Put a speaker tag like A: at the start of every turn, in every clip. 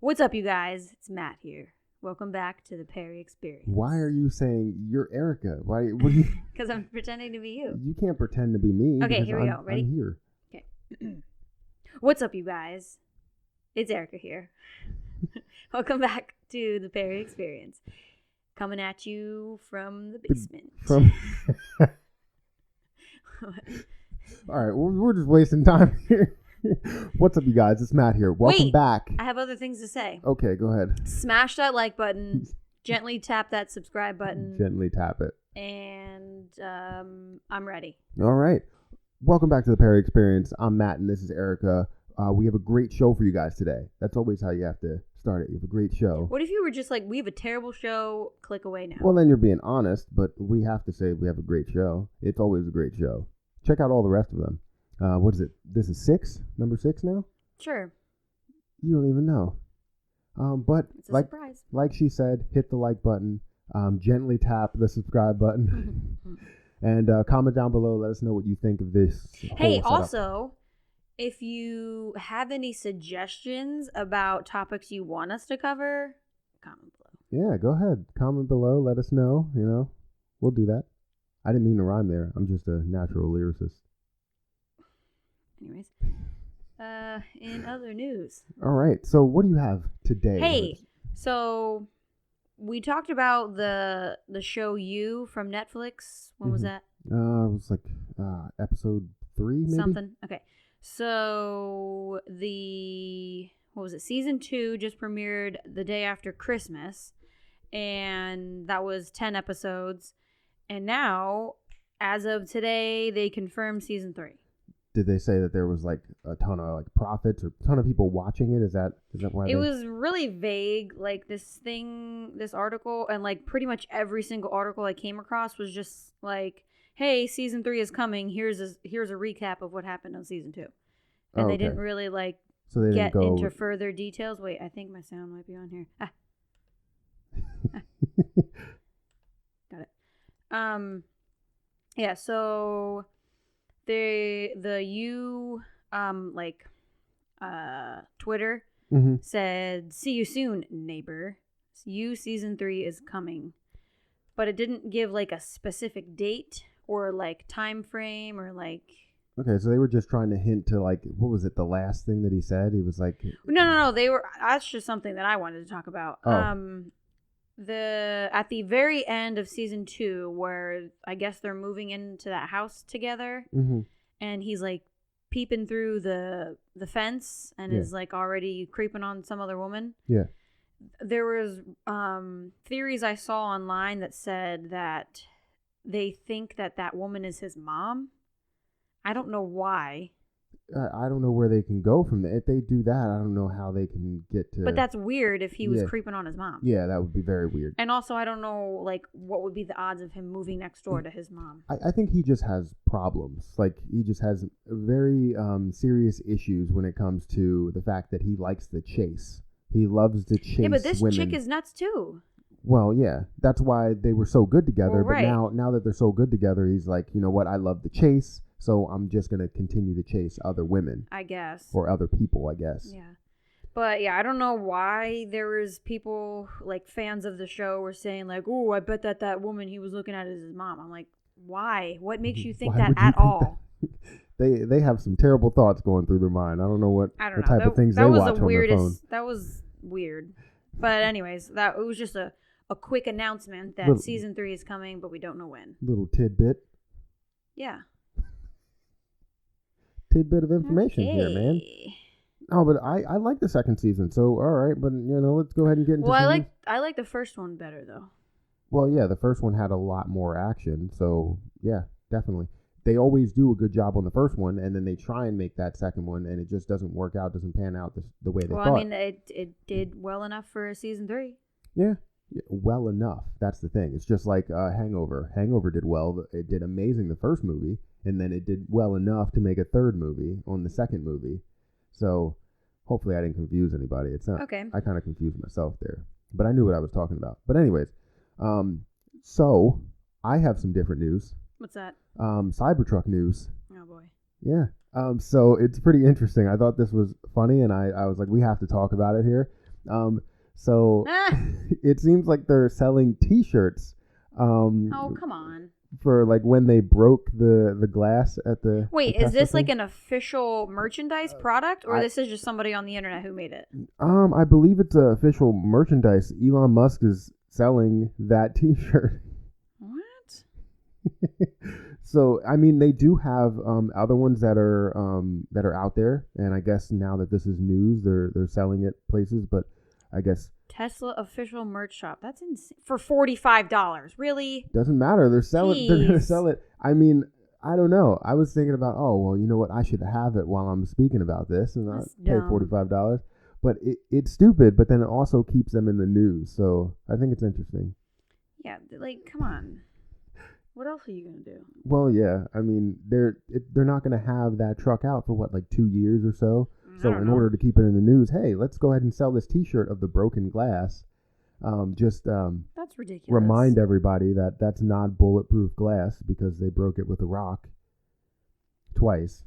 A: What's up, you guys? It's Matt here. Welcome back to the Perry Experience.
B: Why are you saying you're Erica? Why? What do you?
A: Because I'm pretending to be you.
B: You can't pretend to be me.
A: Okay, here we go. Ready?
B: I'm here.
A: Okay. What's up, you guys? It's Erica here. Welcome back to the Perry Experience. Coming at you from the basement.
B: All right, we're just wasting time here. What's up, you guys? It's Matt here. Welcome back.
A: I have other things to say.
B: Okay, go ahead.
A: Smash that like button. Gently tap that subscribe button.
B: Gently tap it.
A: And I'm ready.
B: All right. Welcome back to the Perry Experience. I'm Matt, and this is Erica. We have a great show for you guys today. That's always how you have to start it. You have a great show.
A: What if you were just like, we have a terrible show, click away now?
B: Well, then you're being honest, but we have to say we have a great show. It's always a great show. Check out all the rest of them. What is it? This is number 6 now?
A: Sure.
B: You don't even know. But
A: it's a surprise.
B: Like she said, hit the like button, gently tap the subscribe button, and comment down below. Let us know what you think of this.
A: Hey,
B: setup.
A: Also, if you have any suggestions about topics you want us to cover, comment below.
B: Yeah, go ahead. Comment below. Let us know. You know, we'll do that. I didn't mean to rhyme there. I'm just a natural lyricist.
A: Anyways, in other news.
B: All right. So what do you have today?
A: Hey, so we talked about the show You from Netflix. When was that?
B: It was like episode 3, maybe?
A: Something. Okay. So what was it? Season 2 just premiered the day after Christmas, and that was 10 episodes. And now, as of today, they confirmed season 3.
B: Did they say that there was like a ton of like profits or a ton of people watching it? Is that why?
A: It was really vague. Like this article, and like pretty much every single article I came across was just like, "Hey, season 3 is coming. Here's a recap of what happened on season 2," and they didn't really like get into further details. Wait, I think my sound might be on here. Got it. Yeah. So. The You Twitter said, "See you soon, neighbor. You season 3 is coming," but it didn't give like a specific date or like time frame or like.
B: Okay, so they were just trying to hint to like, what was it? The last thing that he said, he was like,
A: No. They were. That's just something that I wanted to talk about.
B: Oh.
A: At the very end of season 2, where I guess they're moving into that house together, and he's like peeping through the fence and is like already creeping on some other woman.
B: Yeah.
A: There was theories I saw online that said that they think that woman is his mom. I don't know why.
B: I don't know where they can go from there. If they do that, I don't know how they can get to...
A: But that's weird if he was creeping on his mom.
B: Yeah, that would be very weird.
A: And also, I don't know, like, what would be the odds of him moving next door to his mom.
B: I think he just has problems. Like, he just has very serious issues when it comes to the fact that he likes the chase. He loves to chase women.
A: Yeah, but this chick is nuts, too.
B: Well, yeah. That's why they were so good together.
A: Well, right.
B: But now that they're so good together, he's like, you know what? I love the chase. So I'm just going to continue to chase other women.
A: I guess.
B: Or other people, I guess.
A: Yeah. But yeah, I don't know why there was people, like fans of the show were saying like, "Oh, I bet that woman he was looking at is his mom." I'm like, why? What makes you think that at all?
B: They have some terrible thoughts going through their mind. I don't know what type of things they watch on their phone.
A: That was weird. But anyways, it was just a quick announcement that season 3 is coming, but we don't know when.
B: Little tidbit.
A: Yeah.
B: Tidbit of information here, man. Oh, but I like the second season, so all right. But let's go ahead and get into.
A: Well, I like the first one better though.
B: Well, yeah, the first one had a lot more action, so yeah, definitely. They always do a good job on the first one, and then they try and make that second one, and it just doesn't work out, doesn't pan out the way they thought.
A: Well, I mean, it did well enough for season 3.
B: Yeah, well enough. That's the thing. It's just like Hangover. Hangover did well. It did amazing the first movie. And then it did well enough to make a third movie on the second movie. So hopefully I didn't confuse anybody. It's not. Okay. I kind of confused myself there. But I knew what I was talking about. But anyways, so I have some different news.
A: What's that?
B: Cybertruck news.
A: Oh, boy.
B: Yeah. So it's pretty interesting. I thought this was funny, and I was like, we have to talk about it here. So it seems like they're selling T-shirts.
A: Oh, come on.
B: For like when they broke the glass at the.
A: Wait,
B: the
A: is
B: Tesla
A: this like
B: thing.
A: an official merchandise product, or
B: I-
A: this is just somebody on the internet who made it?
B: I believe it's official merchandise. Elon Musk is selling that T-shirt.
A: What?
B: So I mean, they do have other ones that are out there, and I guess now that this is news, they're selling it places. But I guess
A: Tesla official merch shop. That's insane. For $45. Really?
B: doesn't matter. They're selling. They're gonna
A: Jeez.
B: sell it. I mean, I don't know. I was thinking about, oh well, you know what? I should have it while I'm speaking about this, and I
A: That's
B: pay
A: dumb.
B: $45. But it's stupid. But then it also keeps them in the news. So I think it's interesting.
A: Yeah, like, come on. What else are you going to do?
B: Well, yeah. I mean, they're not going to have that truck out for what, like 2 years or so. So in order to keep it in the news, hey, let's go ahead and sell this T-shirt of the broken glass.
A: That's ridiculous.
B: Remind everybody that that's not bulletproof glass because they broke it with a rock twice.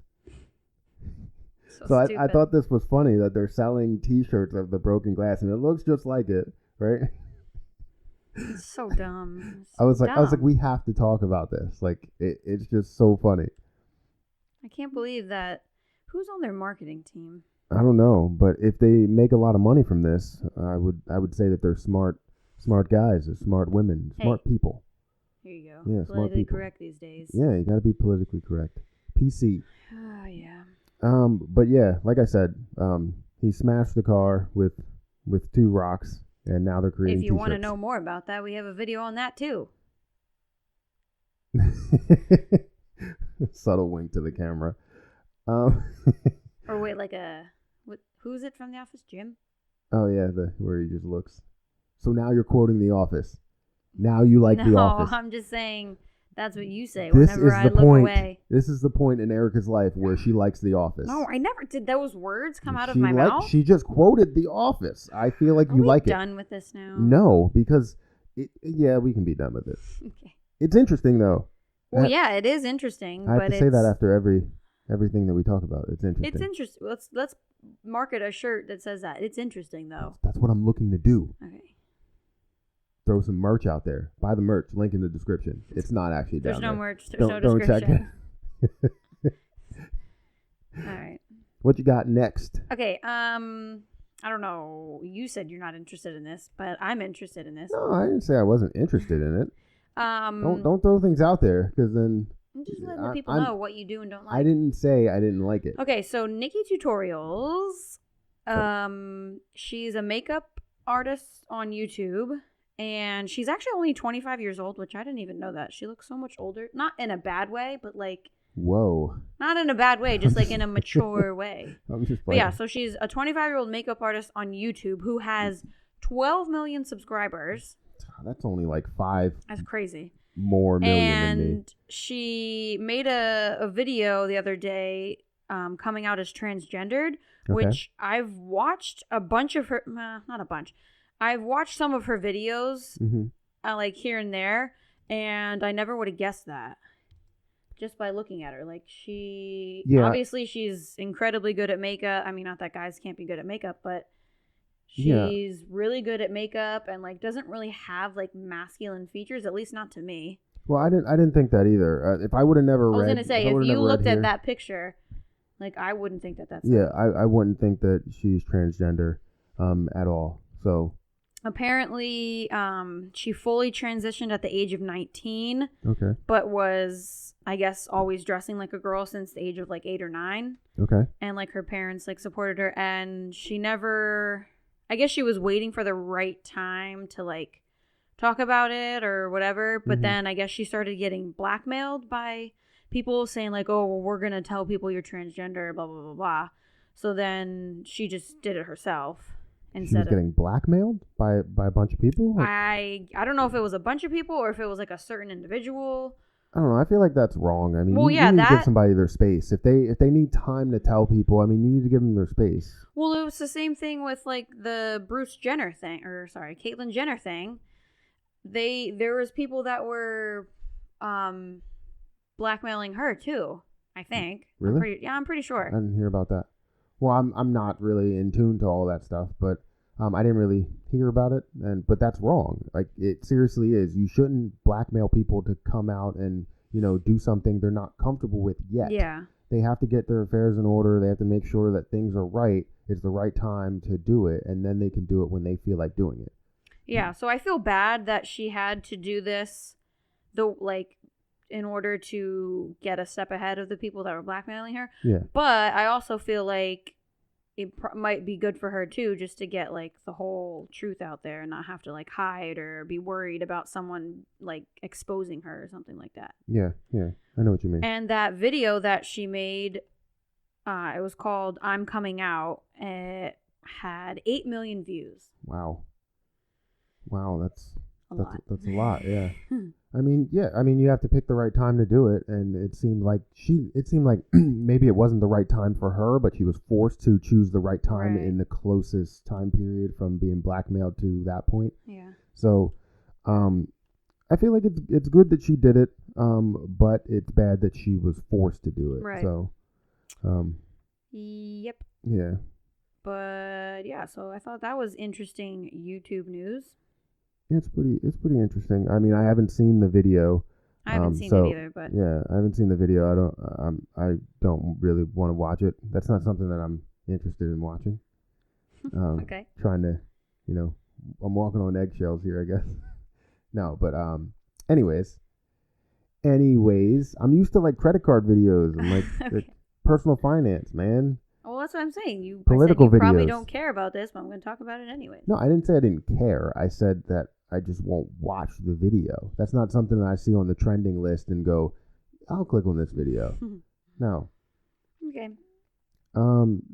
B: So I
A: stupid.
B: thought this was funny that they're selling T-shirts of the broken glass, and it looks just like it, right?
A: It's so dumb.
B: I was like,
A: Dumb.
B: we have to talk about this. Like, it's just so funny.
A: I can't believe that. Who's on their marketing team?
B: I don't know, but if they make a lot of money from this, I would say that they're smart guys, or smart women, smart people.
A: Here you go.
B: Yeah, smart
A: Politically
B: people.
A: correct these days.
B: Yeah, you got to be politically correct. PC.
A: Oh, yeah.
B: But yeah, like I said, he smashed the car with 2 rocks, and now they're creating
A: If you want to
B: T-shirts.
A: know more about that, we have a video on that too.
B: Subtle wink to the camera.
A: Or wait, like who's it from The Office? Jim?
B: Oh yeah, where he just looks. So now you're quoting The Office. Now you like The Office.
A: No, I'm just saying that's what you say
B: This
A: whenever
B: is
A: I
B: the
A: look
B: point.
A: away.
B: This is the point in Erica's life where she likes The Office.
A: No, I never did those words come out of
B: She
A: my mouth.
B: She just quoted The Office. I feel like
A: Are
B: you
A: we
B: like
A: done with this now?
B: it. No, because yeah, we can be done with it.
A: Okay.
B: It's interesting though.
A: Well,
B: I-
A: yeah, it is interesting,
B: I have
A: but
B: to say that after everything that we talk about. It's interesting.
A: it's interesting. Let's market a shirt that says that. It's interesting though.
B: That's what I'm looking to do.
A: Okay.
B: Throw some merch out there. Buy the merch. Link in the description. It's not actually
A: There's
B: down
A: no
B: there.
A: merch. There's no
B: Don't check
A: description.
B: it.
A: All right.
B: What you got next?
A: Okay. I don't know. You said you're not interested in this, but I'm interested in this.
B: No, I didn't say I wasn't interested in it.
A: Don't
B: Don't throw things out there because then
A: I'm just letting the
B: I-
A: people
B: I'm-
A: know what you do and don't like.
B: I didn't say I didn't like it.
A: Okay, so Nikki Tutorials. She's a makeup artist on YouTube, and she's actually only 25 years old, which I didn't even know that. She looks so much older. Not in a bad way, but like
B: Whoa.
A: not in a bad way, just like in a mature way.
B: I'm just
A: But
B: playing.
A: yeah, so she's a 25-year-old makeup artist on YouTube who has 12 million subscribers.
B: That's only like 5
A: That's crazy.
B: more million than me.
A: And she made a video the other day coming out as transgendered, which I've watched a bunch of her, not a bunch. I've watched some of her videos, like here and there, and I never would have guessed that just by looking at her. Like obviously she's incredibly good at makeup. I mean, not that guys can't be good at makeup, but she's really good at makeup and like doesn't really have like masculine features, at least not to me.
B: Well, I didn't think that either. If I would have never read,
A: I was gonna say,
B: I
A: if
B: would've
A: you
B: never read
A: looked
B: here-
A: at that picture, like I wouldn't think that that's
B: yeah,
A: her.
B: I wouldn't think that she's transgender, at all. So
A: Apparently, she fully transitioned at the age of 19,
B: okay,
A: but was, I guess, always dressing like a girl since the age of like 8 or 9.
B: okay,
A: And like her parents like supported her, and she never, I guess she was waiting for the right time to like talk about it or whatever. But then I guess she started getting blackmailed by people saying like, oh, well, we're gonna tell people you're transgender, blah blah blah blah. So then she just did it herself
B: she was
A: instead of.
B: getting blackmailed by a bunch of people. Like,
A: I don't know if it was a bunch of people or if it was like a certain individual.
B: I don't know. I feel like that's wrong. I mean,
A: Well,
B: you
A: yeah,
B: need to give
A: that-
B: somebody their space. If they need time to tell people, I mean, you need to give them their space.
A: Well, it was the same thing with like the Bruce Jenner thing, or sorry, Caitlyn Jenner thing. There was people that were blackmailing her too, I think.
B: Really?
A: I'm pretty
B: I
A: sure.
B: didn't hear about that. Well, I'm not really in tune to all that stuff, but I didn't really hear about it, but that's wrong. Like, it seriously is. You shouldn't blackmail people to come out and, do something they're not comfortable with yet.
A: Yeah.
B: They have to get their affairs in order. They have to make sure that things are right. It's the right time to do it, and then they can do it when they feel like doing it.
A: Yeah, so I feel bad that she had to do this, in order to get a step ahead of the people that were blackmailing her.
B: Yeah.
A: But I also feel like it might be good for her too, just to get the whole truth out there and not have to hide or be worried about someone exposing her or something like that.
B: Yeah, I know what you mean.
A: And that video that she made, it was called "I'm Coming Out." It had 8 million views.
B: Wow, that's
A: a lot.
B: That's a lot. Yeah. I mean, you have to pick the right time to do it, and it seemed like maybe it wasn't the right time for her, but she was forced to choose the right time in the closest time period from being blackmailed to that point.
A: Yeah.
B: So, I feel like it's good that she did it, but it's bad that she was forced to do it.
A: Right.
B: So,
A: yep.
B: Yeah.
A: But yeah, so I thought that was interesting YouTube news.
B: It's pretty interesting. I mean, I haven't seen the video.
A: I haven't seen it either, but
B: yeah, I haven't seen the video. I don't really want to watch it. That's not something that I'm interested in watching.
A: Okay.
B: Trying to, I'm walking on eggshells here, I guess. No, but anyways, I'm used to credit card videos and
A: okay.
B: personal finance, man.
A: Well, that's what I'm saying. You
B: Political videos.
A: Probably don't care about this, but I'm going to talk about it anyway.
B: No, I didn't say I didn't care. I said that I just won't watch the video. That's not something that I see on the trending list and go, I'll click on this video. No.
A: Okay.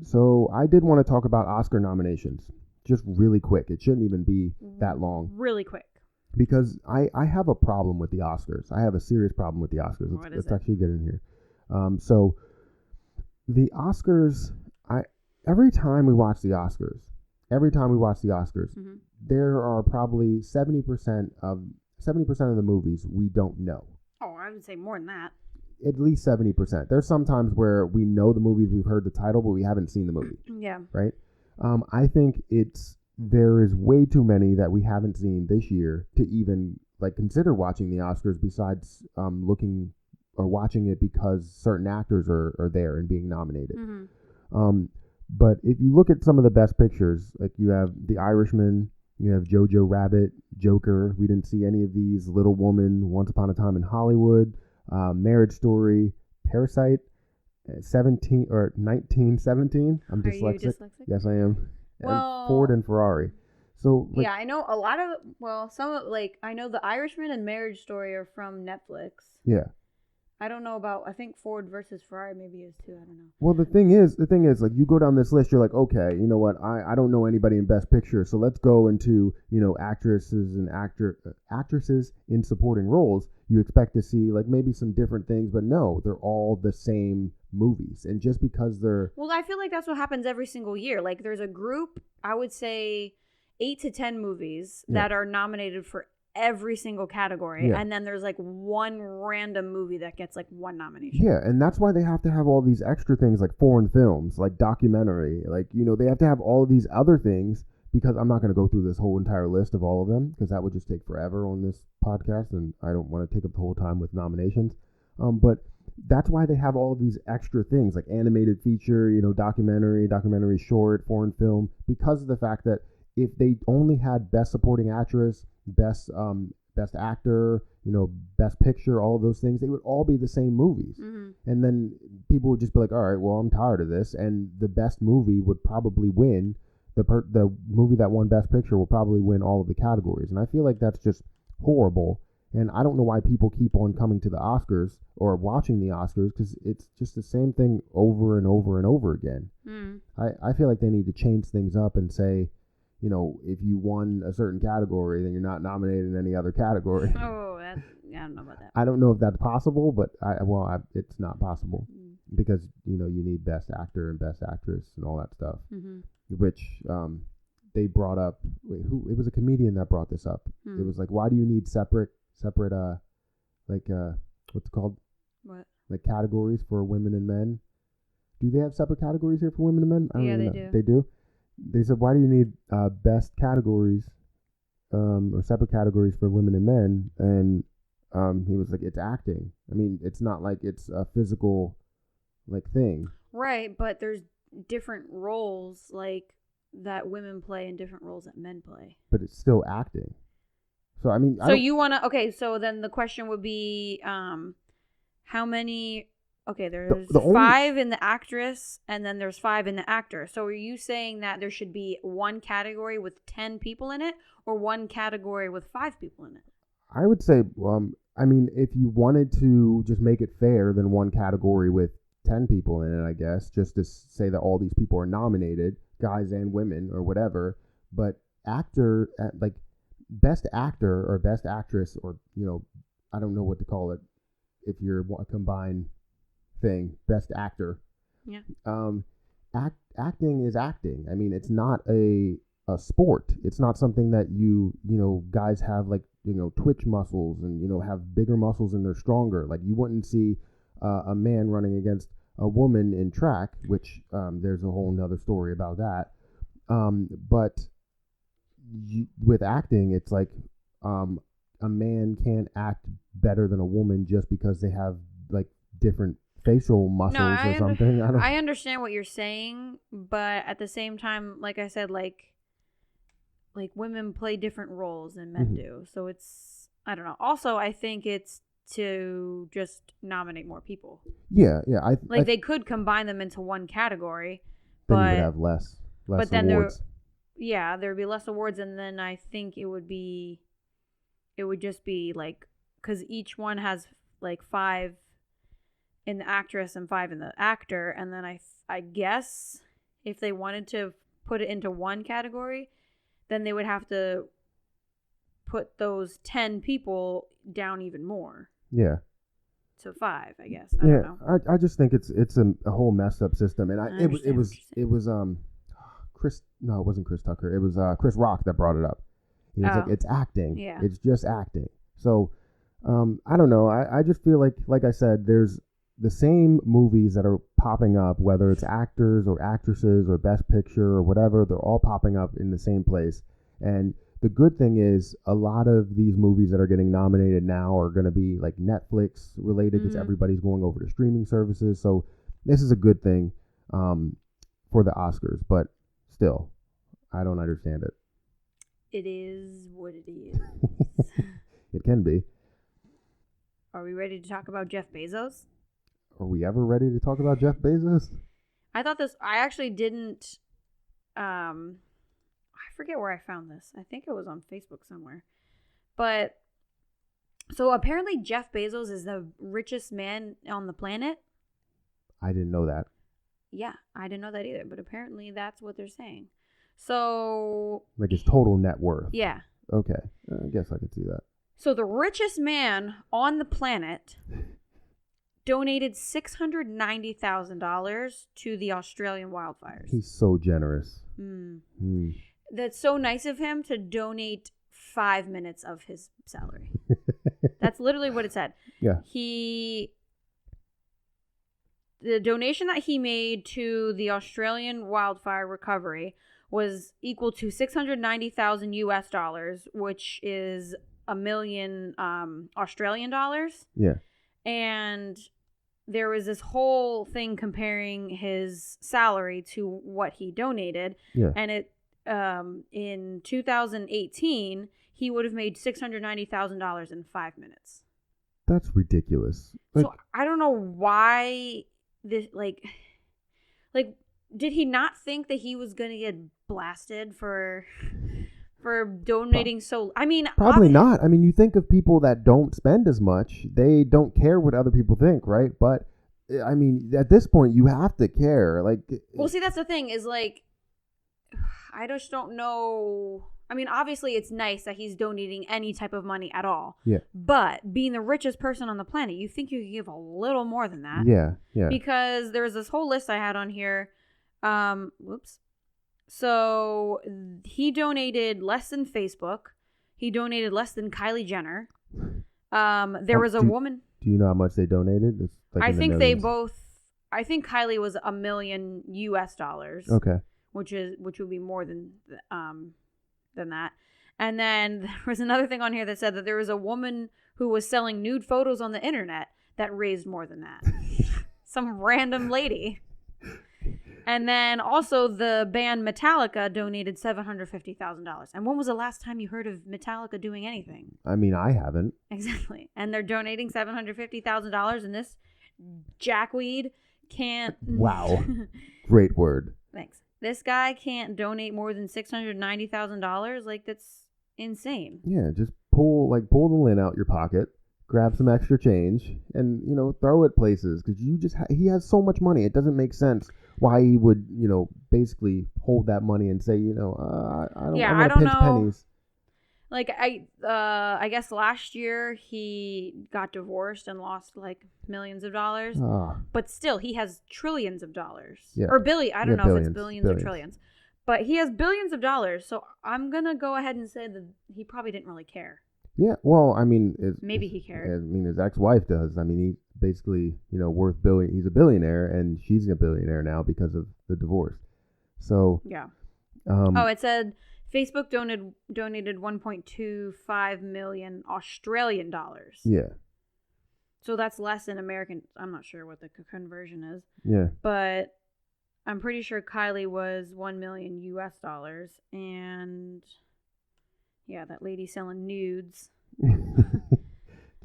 B: So I did want to talk about Oscar nominations, just really quick. It shouldn't even be that long.
A: Really quick.
B: Because I have a problem with the Oscars. I have a serious problem with the Oscars. Let's actually get in here. So the Oscars, every time we watch the Oscars,
A: Mm-hmm.
B: there are probably 70% of the movies we don't know.
A: Oh, I would say more than that.
B: At least 70%. There's some times where we know the movies, we've heard the title, but we haven't seen the movie.
A: Yeah.
B: Right? I think there is way too many that we haven't seen this year to even consider watching the Oscars, besides looking or watching it because certain actors are there and being nominated.
A: Mm-hmm.
B: But if you look at some of the best pictures, you have The Irishman, you have Jojo Rabbit, Joker. We didn't see any of these. Little Woman, Once Upon a Time in Hollywood, Marriage Story, Parasite, 1917. I'm dyslexic.
A: Are you dyslexic?
B: Yes, I am.
A: Well,
B: and Ford and Ferrari. So
A: yeah, I know a lot of. Well, I know The Irishman and Marriage Story are from Netflix.
B: Yeah.
A: I don't know about. I think Ford versus Ferrari maybe is too. I don't know.
B: Well, the thing is, you go down this list, you're like, okay, you know what? I don't know anybody in Best Picture, so let's go into actresses and actresses in supporting roles. You expect to see maybe some different things, but no, they're all the same movies, and just because they're
A: I feel like that's what happens every single year. There's a group, I would say, 8 to 10 movies that are nominated for every single category, and then there's one random movie that gets one nomination.
B: Yeah, and that's why they have to have all these extra things like foreign films, like documentary, they have to have all of these other things, because I'm not going to go through this whole entire list of all of them, because that would just take forever on this podcast, and I don't want to take up the whole time with nominations. But that's why they have all of these extra things like animated feature, documentary short, foreign film, because of the fact that if they only had best supporting actress, best actor, best picture, all of those things, they would all be the same movies.
A: Mm-hmm.
B: And then people would just be like, all right, well, I'm tired of this. And the best movie would probably win. The movie that won best picture will probably win all of the categories. And I feel like that's just horrible. And I don't know why people keep on coming to the Oscars or watching the Oscars, because it's just the same thing over and over and over again.
A: Mm.
B: I feel like they need to change things up and say, if you won a certain category, then you're not nominated in any other category.
A: Oh, I don't know about that.
B: I don't know if that's possible, but it's not possible, because you need best actor and best actress and all that stuff, which they brought up. It was a comedian that brought this up. It was why do you need separate what's it called?
A: What?
B: Categories for women and men. Do they have separate categories here for women and men?
A: Yeah, they do.
B: They do? they said, why do you need best categories or separate categories for women and men? And he was like, it's acting. I mean, it's not like it's a physical like thing.
A: Right, but there's different roles like that women play and different roles that men play.
B: But it's still acting. So I mean,
A: so you want to so then the question would be how many there's
B: the only,
A: 5 in the actress and then there's 5 in the actor. So are you saying that there should be one category with 10 people in it or one category with 5 people in it?
B: I would say I mean, if you wanted to just make it fair, then one category with 10 people in it, I guess, just to say that all these people are nominated, guys and women or whatever. But actor, like best actor or best actress, or, you know, I don't know what to call it if you're a combined thing, best actor.
A: Yeah.
B: Acting is acting. I mean, it's not a sport. It's not something that you know, guys have like, you know, twitch muscles and, you know, have bigger muscles and they're stronger. Like you wouldn't see a man running against a woman in track, which there's a whole nother story about that. But with acting, it's like a man can't act better than a woman just because they have like different facial muscles or something.
A: I understand what you're saying, but at the same time, like I said, like women play different roles than men do. So it's, I don't know. Also, I think it's to just nominate more people.
B: Yeah.
A: They could combine them into one category,
B: then
A: but
B: you would have less
A: but then
B: awards.
A: There would be less awards, and then I think it would just be like, because each one has like 5 in the actress and 5 in the actor, and then I guess if they wanted to put it into one category, then they would have to put those 10 people down even more.
B: Yeah.
A: To 5, I guess. I don't know.
B: I just think it's a whole messed up system, and it was Chris. No, it wasn't Chris Tucker. It was Chris Rock that brought it up. He was like, it's acting.
A: Yeah.
B: It's just acting. So I don't know. I just feel like I said, there's the same movies that are popping up, whether it's actors or actresses or best picture or whatever, they're all popping up in the same place. And the good thing is a lot of these movies that are getting nominated now are going to be like Netflix related because everybody's going over to streaming services. So this is a good thing for the Oscars, but still, I don't understand it.
A: It is what it is.
B: It can be.
A: Are we ready to talk about Jeff Bezos?
B: Are we ever ready to talk about Jeff Bezos?
A: I actually didn't, I forget where I found this. I think it was on Facebook somewhere. But, so apparently Jeff Bezos is the richest man on the planet.
B: I didn't know that.
A: Yeah, I didn't know that either, but apparently that's what they're saying. So,
B: like his total net worth.
A: Yeah.
B: Okay. I guess I could see that.
A: So the richest man on the planet donated $690,000 to the Australian wildfires.
B: He's so generous.
A: That's so nice of him to donate 5 minutes of his salary. That's literally what it said.
B: Yeah.
A: The donation that he made to the Australian wildfire recovery was equal to $690,000 US, which is $1 million Australian dollars.
B: Yeah.
A: And there was this whole thing comparing his salary to what he donated.
B: Yeah.
A: And it in 2018, he would have made $690,000 in 5 minutes.
B: That's ridiculous.
A: So I don't know why this like did he not think that he was gonna get blasted for donating so? I mean,
B: probably not. I mean, you think of people that don't spend as much, they don't care what other people think, right? But I mean, at this point, you have to care. Like,
A: well, see, that's the thing is like, I just don't know. I mean, obviously, it's nice that he's donating any type of money at all.
B: Yeah. But
A: being the richest person on the planet, you think you could give a little more than that.
B: Yeah. Yeah.
A: Because there was this whole list I had on here. So he donated less than Facebook. He donated less than Kylie Jenner. There was a woman.
B: Do you know how much they donated? It's like
A: I think they both. I think Kylie was $1 million US.
B: Okay.
A: which would be more than that. And then there was another thing on here that said that there was a woman who was selling nude photos on the internet that raised more than that. Some random lady. And then also the band Metallica donated $750,000. And when was the last time you heard of Metallica doing anything?
B: I mean, I haven't.
A: Exactly. And they're donating $750,000, and this jackweed can't...
B: Wow. Great word.
A: Thanks. This guy can't donate more than $690,000. Like, that's insane.
B: Yeah, just pull the lint out your pocket, grab some extra change, and, throw it places, because he has so much money. It doesn't make sense why he would, basically hold that money and say, I don't pinch
A: know.
B: Pennies.
A: Like, I guess last year he got divorced and lost like millions of dollars. But still, he has trillions of dollars.
B: Yeah.
A: Or I don't know
B: billions,
A: if it's billions or trillions. But he has billions of dollars. So I'm going to go ahead and say that he probably didn't really care.
B: Yeah, well, I mean...
A: Maybe he cared.
B: I mean, his ex-wife does. I mean, he's basically, worth he's a billionaire, and she's a billionaire now because of the divorce. So...
A: Yeah. It said Facebook donated 1.25 million Australian dollars.
B: Yeah.
A: So that's less than American... I'm not sure what the conversion is.
B: Yeah.
A: But I'm pretty sure Kylie was $1 million US, and... Yeah, that lady selling nudes.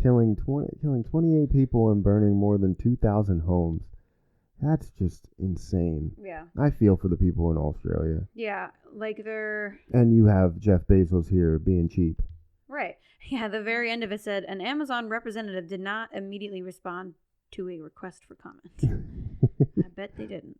B: killing 28 people and burning more than 2,000 homes. That's just insane.
A: Yeah.
B: I feel for the people in Australia.
A: Yeah, like they're...
B: And you have Jeff Bezos here being cheap.
A: Right. Yeah, the very end of it said, an Amazon representative did not immediately respond to a request for comment. I bet they didn't.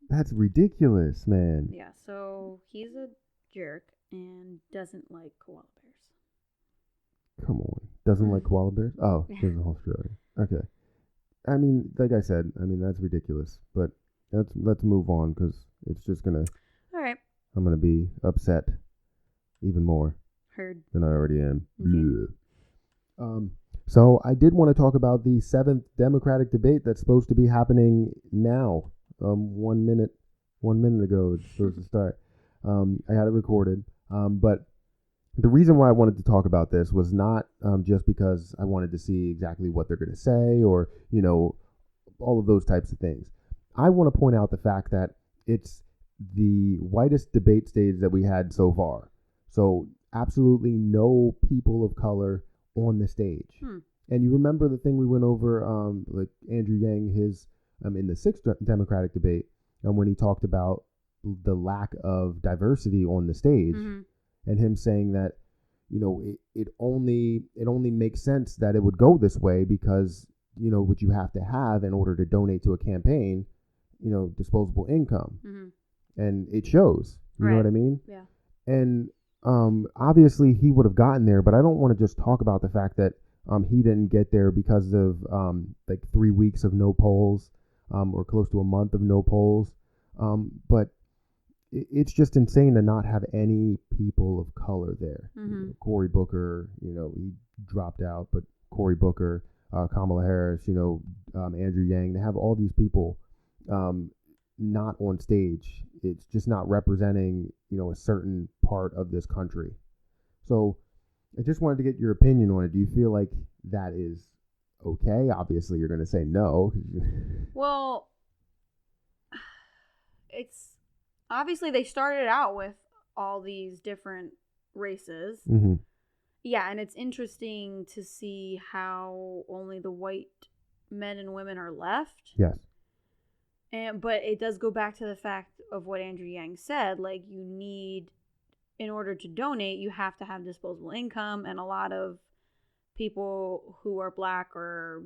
B: That's ridiculous, man.
A: Yeah, so he's a jerk. And doesn't like koala bears.
B: Come on. Doesn't like koala bears? Oh, because of Australia. Okay. I mean, like I said, that's ridiculous. But let's move on, because it's just going to...
A: All right.
B: I'm going to be upset even more.
A: Heard.
B: Than I already am.
A: Okay.
B: So I did want to talk about the 7th Democratic debate that's supposed to be happening now. 1 minute ago it's supposed to start. I had it recorded. But the reason why I wanted to talk about this was not just because I wanted to see exactly what they're going to say or, all of those types of things. I want to point out the fact that it's the whitest debate stage that we had so far. So absolutely no people of color on the stage. And you remember the thing we went over, like Andrew Yang, his in the 6th Democratic debate, when he talked about the lack of diversity on the stage, and him saying that, it only makes sense that it would go this way because, what you have to have in order to donate to a campaign, disposable income. And it shows, you know what I mean?
A: Yeah.
B: And obviously he would have gotten there, but I don't want to just talk about the fact that he didn't get there because of like 3 weeks of no polls, or close to a month of no polls. But it's just insane to not have any people of color there. Cory Booker, he dropped out, but Cory Booker, Kamala Harris, Andrew Yang, they have all these people not on stage. It's just not representing, a certain part of this country. So I just wanted to get your opinion on it. Do you feel like that is okay? Obviously, you're going to say no.
A: Well, it's obviously they started out with all these different races. Yeah, and it's interesting to see how only the white men and women are left.
B: Yes.
A: But it does go back to the fact of what Andrew Yang said. Like, you need, in order to donate, you have to have disposable income. And a lot of people who are black or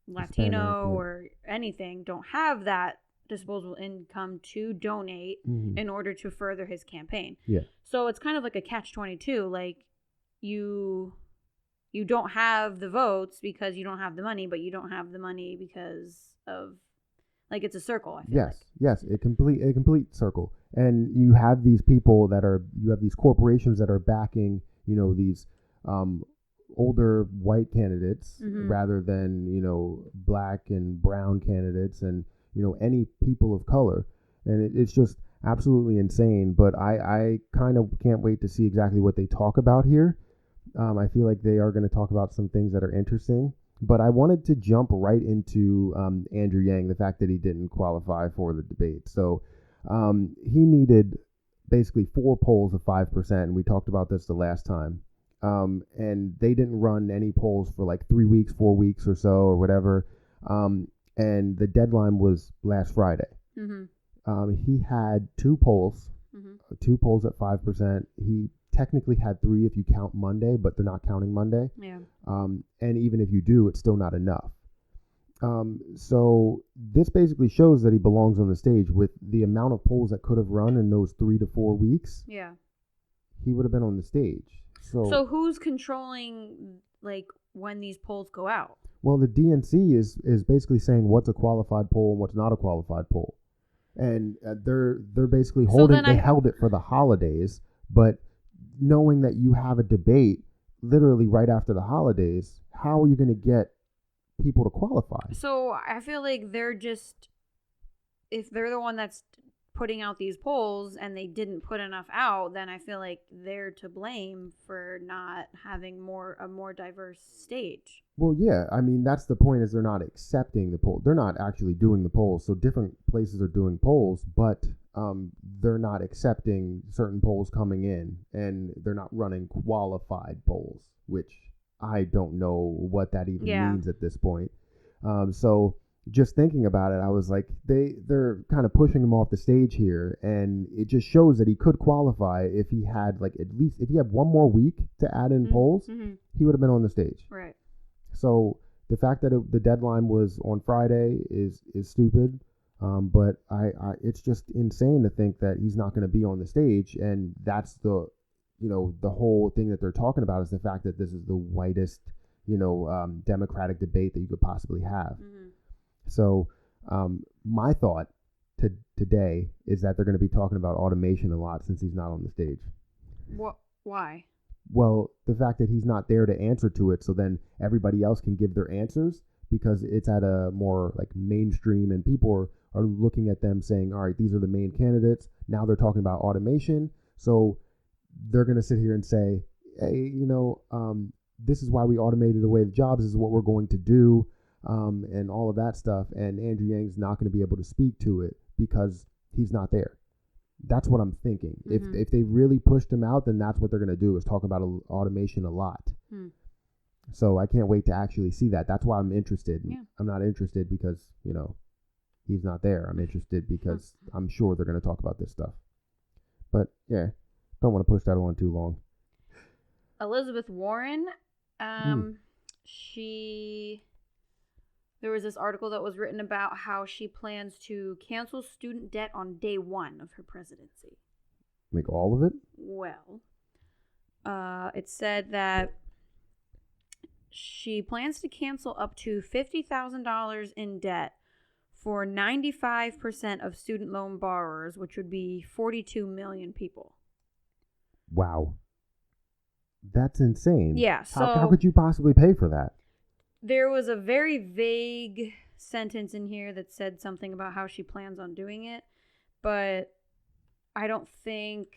A: Latino or anything don't have that disposable income to donate in order to further his campaign.
B: Yeah.
A: So it's kind of like a catch-22. Like, you don't have the votes because you don't have the money, but you don't have the money because of, like, it's a circle, I feel like.
B: Yes, a complete circle. And you have these people you have these corporations that are backing, these older white candidates rather than, black and brown candidates and, any people of color. and it's just absolutely insane. But I kind of can't wait to see exactly what they talk about here. I feel like they are going to talk about some things that are interesting. But I wanted to jump right into Andrew Yang, the fact that he didn't qualify for the debate. So he needed basically 4 polls of 5%, and we talked about this the last time. And they didn't run any polls for like 3 weeks, 4 weeks or so, or whatever. And the deadline was last Friday. He had 2 polls, 2 polls at 5%. He technically had 3 if you count Monday, but they're not counting Monday.
A: Yeah.
B: And even if you do, it's still not enough. So this basically shows that he belongs on the stage. With the amount of polls that could have run in those 3 to 4 weeks,
A: Yeah.
B: he would have been on the stage.
A: So who's controlling like when these polls go out?
B: Well, the DNC is basically saying what's a qualified poll and what's not a qualified poll, and they're basically holding. They held it for the holidays, but knowing that you have a debate literally right after the holidays, how are you going to get people to qualify?
A: So I feel like they're just, if they're the one that's putting out these polls and they didn't put enough out, then I feel like they're to blame for not having a more diverse stage.
B: Well, yeah, I mean, that's the point, is they're not accepting the poll. They're not actually doing the polls. So different places are doing polls, but they're not accepting certain polls coming in, and they're not running qualified polls, which I don't know what that even means at this point. So just thinking about it, I was like, they're kind of pushing him off the stage here, and it just shows that he could qualify if he had like at least if he had 1 more week to add in polls, he would have been on the stage.
A: Right.
B: So the fact that the deadline was on Friday is stupid, but it's just insane to think that he's not going to be on the stage, and that's the whole thing that they're talking about is the fact that this is the whitest Democratic debate that you could possibly have. So my thought today is that they're going to be talking about automation a lot since he's not on the stage.
A: What? Why?
B: Well, the fact that he's not there to answer to it, so then everybody else can give their answers because it's at a more like mainstream, and people are looking at them saying, all right, these are the main candidates. Now they're talking about automation. So they're going to sit here and say, hey, this is why we automated away the jobs. This is what we're going to do. And all of that stuff. And Andrew Yang's not going to be able to speak to it because he's not there. That's what I'm thinking. If they really pushed him out, then that's what they're going to do, is talk about automation a lot. So I can't wait to actually see that. That's why I'm interested.
A: Yeah.
B: I'm not interested because, he's not there. I'm interested because I'm sure they're going to talk about this stuff. But yeah, don't want to push that on too long.
A: Elizabeth Warren, there was this article that was written about how she plans to cancel student debt on day 1 of her presidency.
B: Like all of it?
A: Well, it said that she plans to cancel up to $50,000 in debt for 95% of student loan borrowers, which would be 42 million people.
B: Wow. That's insane.
A: Yeah. So
B: how could you possibly pay for that?
A: There was a very vague sentence in here that said something about how she plans on doing it, but I don't think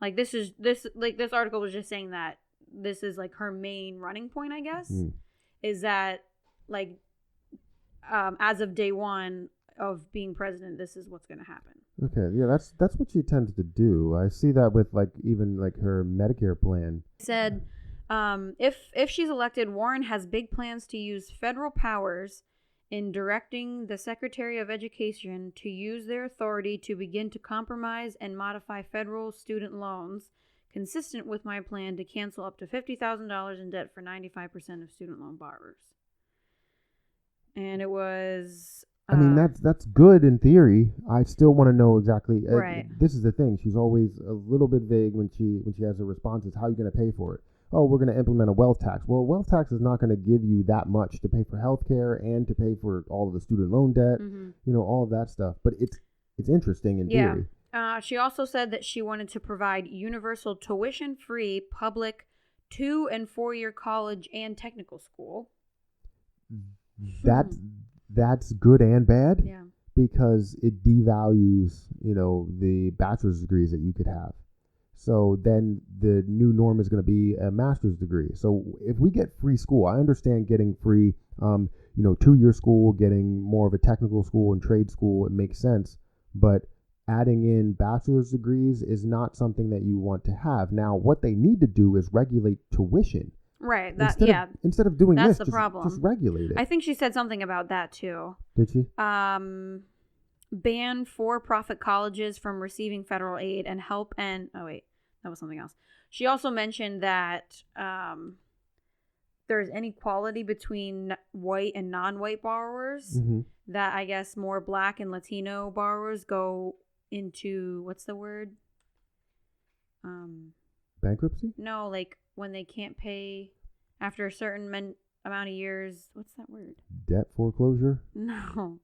A: like this article was just saying that this is like her main running point, I guess, is that like as of day 1 of being president, this is what's going to happen.
B: Okay, yeah, that's what she tends to do. I see that with like even like her Medicare plan.
A: Said if she's elected, Warren has big plans to use federal powers in directing the Secretary of Education to use their authority to begin to compromise and modify federal student loans, consistent with my plan to cancel up to $50,000 in debt for 95% of student loan borrowers. And it was...
B: I mean, that's good in theory. I still want to know exactly.
A: Right.
B: This is the thing. She's always a little bit vague when she has her responses. How are you going to pay for it? Oh, we're going to implement a wealth tax. Well, wealth tax is not going to give you that much to pay for health care and to pay for all of the student loan debt, all of that stuff. But it's interesting in theory.
A: She also said that she wanted to provide universal tuition-free public 2- and 4-year college and technical school.
B: That's good and bad.
A: Yeah.
B: because it devalues, the bachelor's degrees that you could have. So then the new norm is going to be a master's degree. So if we get free school, I understand getting free, 2-year school, getting more of a technical school and trade school, it makes sense. But adding in bachelor's degrees is not something that you want to have. Now, what they need to do is regulate tuition.
A: Right.
B: Instead of doing
A: that's
B: this,
A: the problem.
B: just regulate it.
A: I think she said something about that too.
B: Did she?
A: Ban for-profit colleges from receiving federal aid and help and that was something else. She also mentioned that there's inequality between white and non-white borrowers.
B: Mm-hmm.
A: That I guess more Black and Latino borrowers go into, what's the word?
B: Bankruptcy?
A: No, like when they can't pay after a certain amount of years. What's that word?
B: Debt foreclosure?
A: No.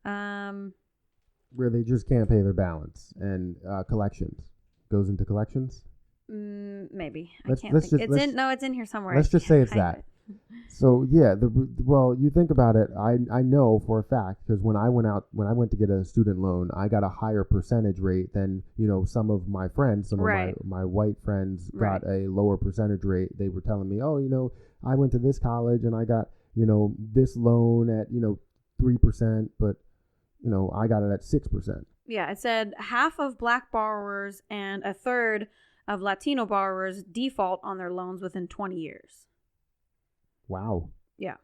B: Where they just can't pay their balance and collections. Goes into collections?
A: Maybe.
B: Let's
A: I can't think.
B: just,
A: It's in here somewhere.
B: Let's just say it's that. So yeah, you think about it. I know for a fact because when I went to get a student loan, I got a higher percentage rate than some of my friends, some of my white friends got a lower percentage rate. They were telling me, I went to this college and I got this loan at 3%, but I got it at 6%.
A: Yeah, it said half of Black borrowers and a third of Latino borrowers default on their loans within 20 years.
B: Wow.
A: Yeah.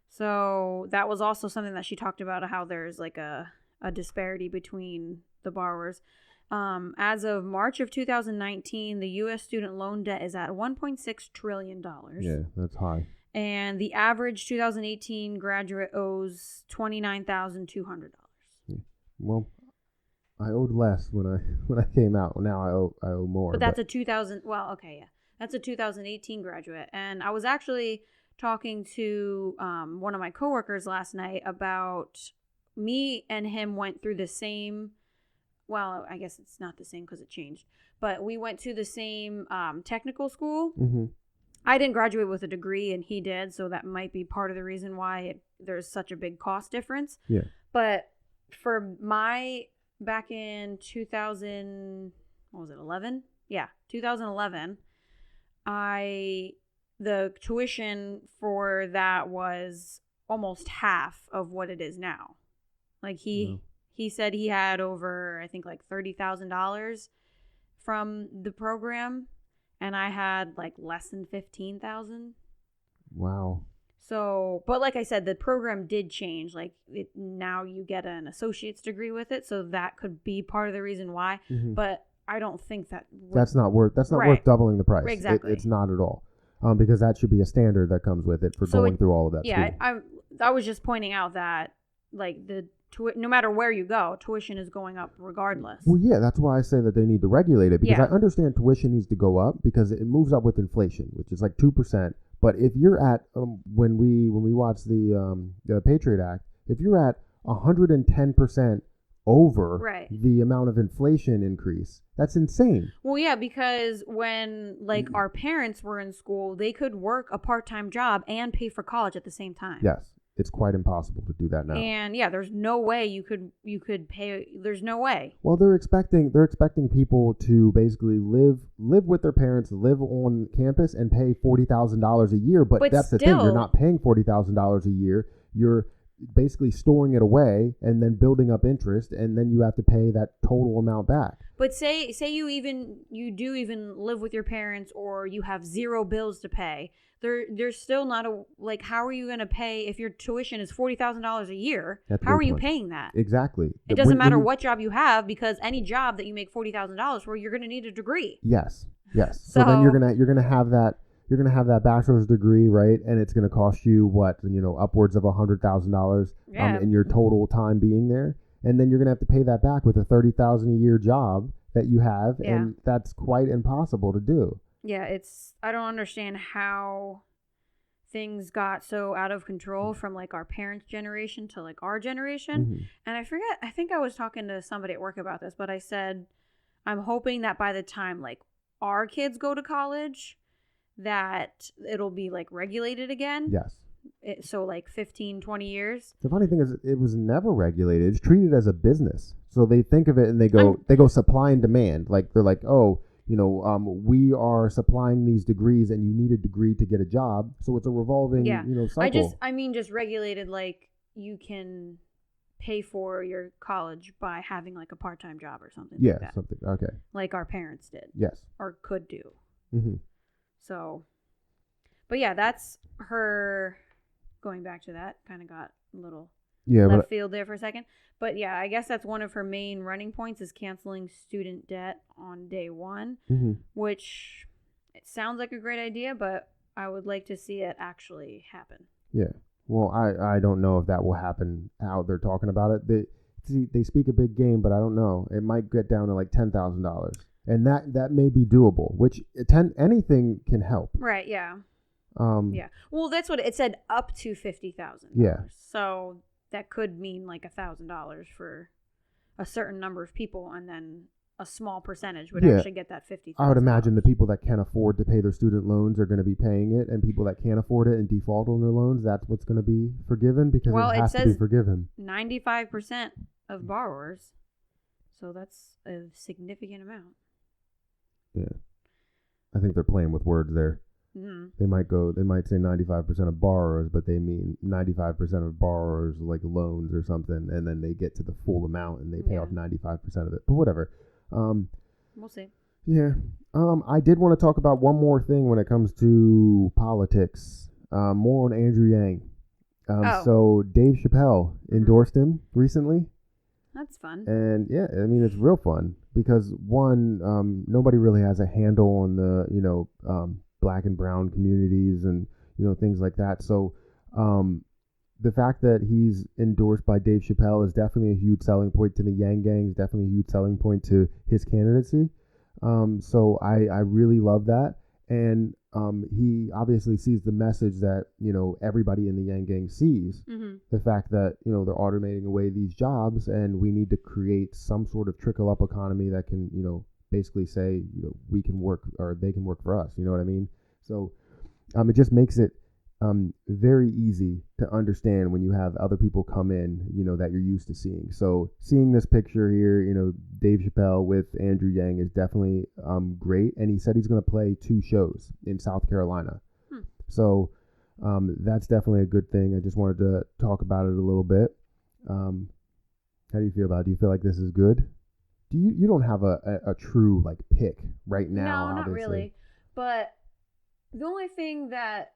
A: So that was also something that she talked about, how there's like a disparity between the borrowers. As of March of 2019, the U.S. student loan debt is at $1.6 trillion.
B: Yeah, that's high.
A: And the average 2018 graduate owes $29,200.
B: Well, I owed less when I came out. Now I owe more.
A: But that's a 2000. Well, okay, yeah, that's a 2018 graduate. And I was actually talking to one of my coworkers last night about me and him went through the same. Well, I guess it's not the same because it changed. But we went to the same technical school.
B: Mm-hmm.
A: I didn't graduate with a degree, and he did, so that might be part of the reason why there's such a big cost difference.
B: Yeah.
A: But for back in 2000, what was it, 11? Yeah, 2011, the tuition for that was almost half of what it is now. Like he said he had over, I think, like $30,000 from the program, and I had like less than 15,000.
B: Wow.
A: So, but like I said, the program did change. Like now you get an associate's degree with it, so that could be part of the reason why. Mm-hmm. But I don't think that's not worth
B: doubling the price.
A: Exactly,
B: it's not at all. Because that should be a standard that comes with it for going through all of that.
A: Yeah, I was just pointing out that like no matter where you go, tuition is going up regardless.
B: Well, yeah, that's why I say that they need to regulate it, because I understand tuition needs to go up because it moves up with inflation, which is like 2%. But if you're at when we watch the Patriot Act, if you're at 110% over the amount of inflation increase, that's insane.
A: Well, yeah, because when like our parents were in school, they could work a part-time job and pay for college at the same time.
B: Yes, it's quite impossible to do that now.
A: And yeah, there's no way you could pay. There's no way.
B: Well, they're expecting people to basically live with their parents, live on campus, and pay $40,000 a year. But that's the thing. You're not paying $40,000 a year. You're basically storing it away and then building up interest, and then you have to pay that total amount back.
A: But say you do even live with your parents, or you have zero bills to pay. There's still not how are you going to pay if your tuition is $40,000 a year? How are you paying that?
B: Exactly.
A: It doesn't matter what job you have, because any job that you make $40,000 for, you're going to need a degree.
B: Yes. So then you're gonna have that bachelor's degree, right? And it's gonna cost you upwards of $100,000 in your total time being there, and then you're gonna have to pay that back with a $30,000 a year job that you have, and that's quite impossible to do.
A: Yeah, I don't understand how things got so out of control from like our parents' generation to like our generation. Mm-hmm. And I think I was talking to somebody at work about this, but I said, I'm hoping that by the time like our kids go to college, that it'll be like regulated again.
B: Yes.
A: So like 15, 20 years.
B: The funny thing is, it was never regulated. It's treated as a business. So they think of it and they go,
A: I'm-
B: they go supply and demand. Like they're like, oh, we are supplying these degrees, and you need a degree to get a job. So it's a revolving,
A: Yeah.
B: cycle.
A: I mean just regulated, like you can pay for your college by having like a part-time job or something
B: Yeah,
A: like that.
B: something. Okay.
A: Like our parents did
B: Yes.
A: or could do.
B: Mm-hmm.
A: So, but yeah, that's her. Going back to that, kind of got a little
B: Yeah,
A: left field there for a second. But yeah, I guess that's one of her main running points is canceling student debt on day one,
B: mm-hmm.
A: which it sounds like a great idea, but I would like to see it actually happen.
B: Yeah. Well, I don't know if that will happen. How they're talking about it, they speak a big game, but I don't know. It might get down to like $10,000, and that may be doable. Which anything can help.
A: Right. Yeah.
B: Yeah.
A: Well, that's what it said, up to $50,000.
B: Yeah.
A: So that could mean like $1,000 for a certain number of people, and then a small percentage would actually get that $50,000.
B: I would imagine the people that can afford to pay their student loans are going to be paying it, and people that can't afford it and default on their loans, that's what's going to be forgiven because it has to be forgiven.
A: 95% of borrowers, so that's a significant amount.
B: Yeah, I think they're playing with words there.
A: Mm-hmm.
B: They might say 95% of borrowers, but they mean 95% of borrowers like loans or something, and then they get to the full amount and they pay off 95% of it. But whatever.
A: We'll see.
B: Yeah. I did want to talk about one more thing when it comes to politics. More on Andrew Yang. So Dave Chappelle endorsed him recently.
A: That's fun.
B: And yeah, I mean, it's real fun because one, nobody really has a handle on the, Black and brown communities and things like that. So the fact that he's endorsed by Dave Chappelle is definitely a huge selling point to the Yang Gang, is definitely a huge selling point to his candidacy. So I really love that. And he obviously sees the message that everybody in the Yang Gang sees.
A: Mm-hmm.
B: The fact that they're automating away these jobs, and we need to create some sort of trickle up economy that can basically say we can work or they can work for us. You know what I mean? So it just makes it very easy to understand when you have other people come in that you're used to seeing. So seeing this picture here, Dave Chappelle with Andrew Yang is definitely great, and he said he's going to play 2 shows in South Carolina. So that's definitely a good thing. I just wanted to talk about it a little bit. How do you feel about it? Do you feel like this is good? You don't have a true like pick right now?
A: No, not
B: obviously.
A: really. But the only thing that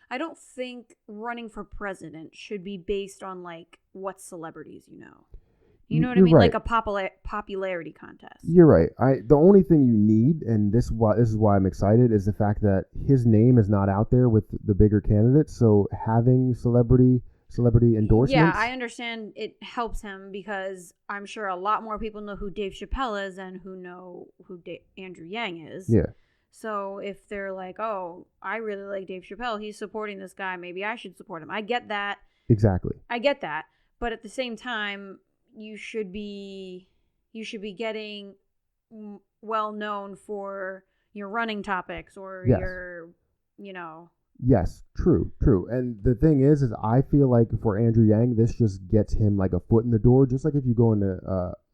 A: I don't think running for president should be based on like what celebrities you know. You know what I mean?
B: Right.
A: Like a popularity contest.
B: You're right. The only thing you need, and this is why I'm excited, is the fact that his name is not out there with the bigger candidates. So having celebrity endorsements.
A: Yeah, I understand it helps him because I'm sure a lot more people know who Dave Chappelle is than who know who Andrew Yang is.
B: Yeah.
A: So if they're like, oh, I really like Dave Chappelle, he's supporting this guy, maybe I should support him. I get that.
B: Exactly.
A: I get that. But at the same time, you should be getting well known for your running topics or your,
B: Yes, true. And the thing is I feel like for Andrew Yang, this just gets him like a foot in the door, just like if you go into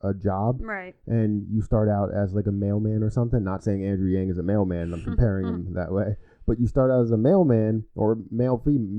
B: a job,
A: right?
B: And you start out as like a mailman or something. Not saying Andrew Yang is a mailman, I'm comparing him that way. But you start out as a mailman or male female.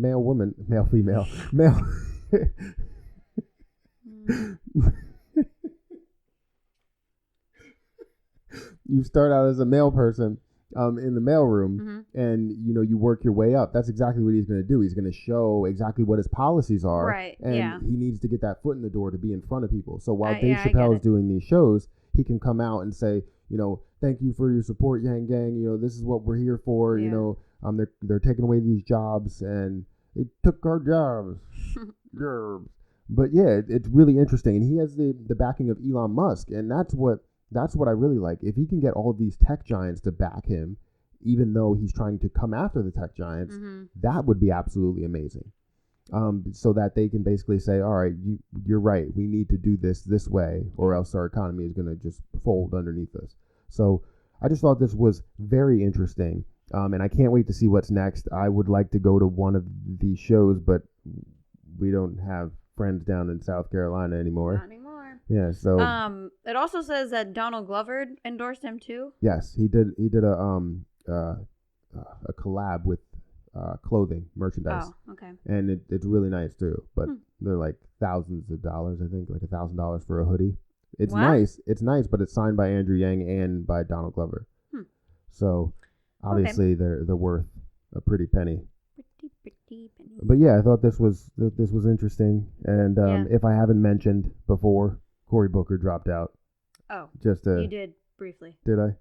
B: You start out as a male person in the mailroom, and you work your way up. That's exactly what he's going to do. He's going to show exactly what his policies are,
A: right?
B: And he needs to get that foot in the door to be in front of people. So while Dave Chappelle is doing these shows, he can come out and say, thank you for your support, Yang Gang. This is what we're here for. They're taking away these jobs, and they took our jobs. But yeah, it's really interesting, and he has the backing of Elon Musk, and that's what I really like. If he can get all of these tech giants to back him, even though he's trying to come after the tech giants, that would be absolutely amazing. So that they can basically say, all right, you're right. We need to do this way, or else our economy is going to just fold underneath us. So I just thought this was very interesting. And I can't wait to see what's next. I would like to go to one of these shows, but we don't have friends down in South Carolina anymore.
A: Not anymore.
B: Yeah, so
A: it also says that Donald Glover endorsed him too.
B: yes, he did a collab with clothing merchandise.
A: Oh, okay.
B: And it's really nice too, but they're like thousands of dollars, I think, like $1,000 for a hoodie. It's
A: What?
B: nice. It's nice, but it's signed by Andrew Yang and by Donald Glover. So obviously they're worth a pretty penny.
A: Pretty penny.
B: But yeah, I thought this was interesting. And if I haven't mentioned before, Cory Booker dropped out.
A: Oh,
B: Just
A: you did briefly
B: did I?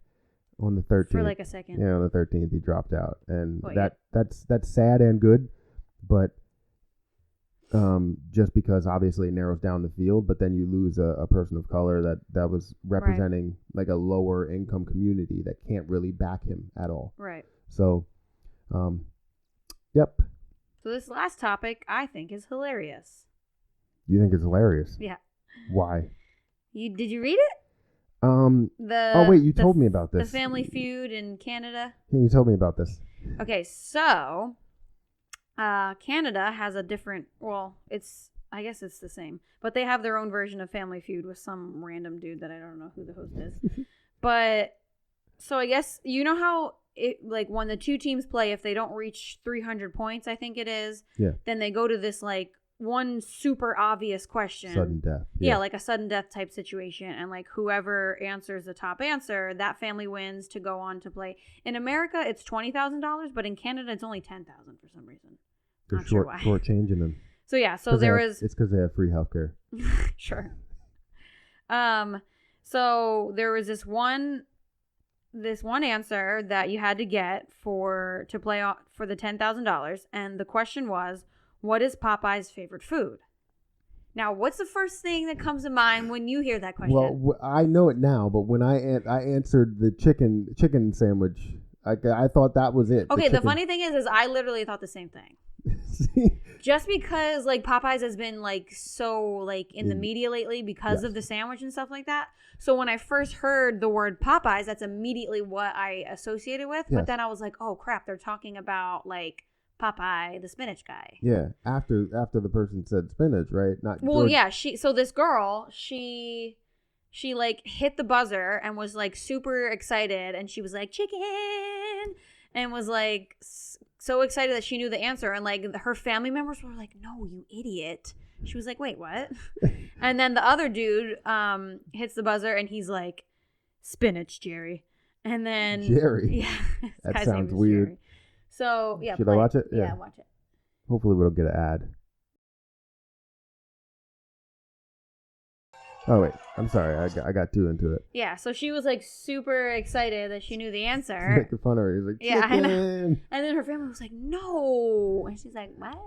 B: On the 13th.
A: for like a second.
B: Yeah, on the 13th he dropped out, and
A: Well,
B: that's sad and good, but just because obviously it narrows down the field, but then you lose a person of color that was representing like a lower income community that can't really back him at all.
A: Right.
B: So, yep.
A: So this last topic I think is hilarious.
B: You think it's hilarious?
A: Yeah.
B: Why?
A: Did you read it?
B: Oh wait, you told me about this.
A: The Family Feud in Canada.
B: Yeah, you told me about this.
A: Okay, so Canada has a different. Well, I guess it's the same, but they have their own version of Family Feud with some random dude that I don't know who the host is. But so I guess you know how it like when the two teams play, if they don't reach 300 points, I think it is.
B: Yeah.
A: Then they go to this like one super obvious question.
B: Sudden death.
A: Yeah, like a sudden death type situation. And like whoever answers the top answer, that family wins to go on to play. In America, it's $20,000, but in Canada, it's only $10,000 for some reason.
B: They're
A: Not sure why.
B: shortchanging them.
A: So yeah, so there was.
B: It's because they have free healthcare.
A: Sure. So there was this one answer that you had to get to play for the $10,000, and the question was, what is Popeye's favorite food? Now, what's the first thing that comes to mind when you hear that question?
B: Well, I know it now, but when I answered the chicken sandwich, I thought that was it.
A: Okay, the funny thing is I literally thought the same thing. Just because like Popeyes has been like so like in the media lately because of the sandwich and stuff like that. So when I first heard the word Popeyes, that's immediately what I associated with.
B: Yes.
A: But then I was like, oh crap, they're talking about like Popeye, the spinach guy.
B: Yeah, after the person said spinach, right? Not
A: well,
B: George.
A: yeah. So this girl, she like hit the buzzer and was like super excited, and she was like chicken, and was like so excited that she knew the answer, and like her family members were like, "No, you idiot." She was like, "Wait, what?" And then the other dude hits the buzzer, and he's like, "Spinach, Jerry." And then
B: Jerry.
A: Yeah,
B: That
A: guy's
B: sounds
A: name is
B: weird.
A: Jerry. So yeah,
B: Should I watch it?
A: Yeah, watch it.
B: Hopefully we don't get an ad. Oh wait, I'm sorry. I got too into it.
A: Yeah, so she was like super excited that she knew the answer.
B: Making fun of her. He's like,
A: Yeah, I know.
B: chicken.
A: And then her family was like, no. And she's like, what?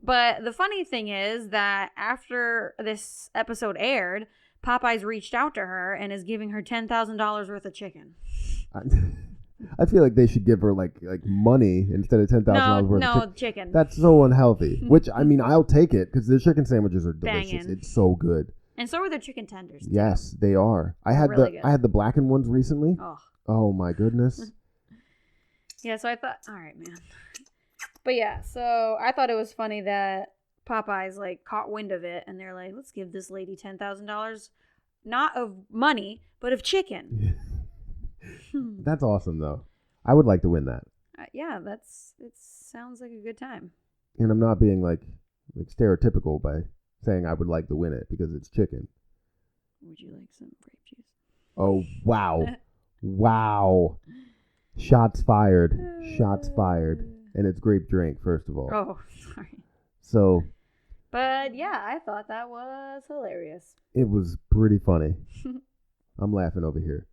A: But the funny thing is that after this episode aired, Popeyes reached out to her and is giving her $10,000 worth of chicken.
B: I feel like they should give her like money instead of $10,000 worth of chicken.
A: chicken.
B: That's so unhealthy. Which, I mean, I'll take it because the chicken sandwiches are delicious.
A: Bangin'.
B: It's so good.
A: And so are the chicken tenders. Too.
B: Yes, they are. I had
A: really good.
B: I had the blackened ones recently.
A: Oh.
B: Oh my goodness.
A: Yeah, so I thought, all right, man. But yeah, so I thought it was funny that Popeyes like caught wind of it, and they're like, let's give this lady $10,000, not of money, but of chicken.
B: That's awesome though. I would like to win that.
A: Yeah, it sounds like a good time.
B: And I'm not being like stereotypical by saying I would like to win it because it's chicken.
A: Would you like some grape juice?
B: Oh, wow. Wow. Shots fired. Shots fired. And it's grape drink, first of all.
A: Oh, sorry.
B: So.
A: But yeah, I thought that was hilarious.
B: It was pretty funny. I'm laughing over here.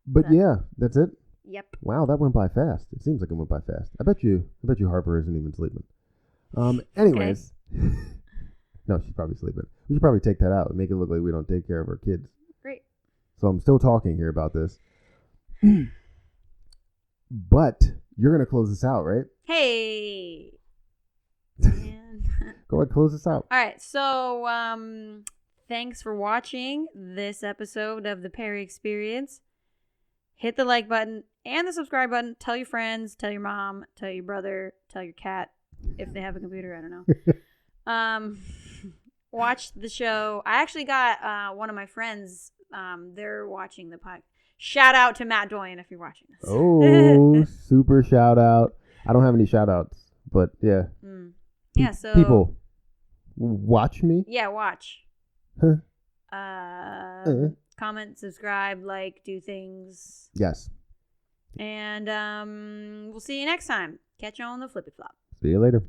B: But yeah, that's it.
A: Yep.
B: Wow, that went by fast. It seems like it went by fast. I bet you Harper isn't even sleeping. Anyways. Okay. No, she's probably sleeping. We should probably take that out and make it look like we don't take care of our kids.
A: Great.
B: So I'm still talking here about this. But you're going to close this out, right?
A: Hey.
B: Go ahead, close this out.
A: All right. So, thanks for watching this episode of the Perry Experience. Hit the like button and the subscribe button. Tell your friends, tell your mom, tell your brother, tell your cat if they have a computer. I don't know. Watch the show. I actually got one of my friends. They're watching the podcast. Shout out to Matt Doyen if you're watching this.
B: Oh, super shout out. I don't have any shout outs, but yeah.
A: Yeah, so
B: people watch me.
A: Yeah, watch.
B: Huh.
A: Comment, subscribe, like, do things.
B: Yes.
A: And we'll see you next time. Catch you on the Flippy Flop.
B: See you later.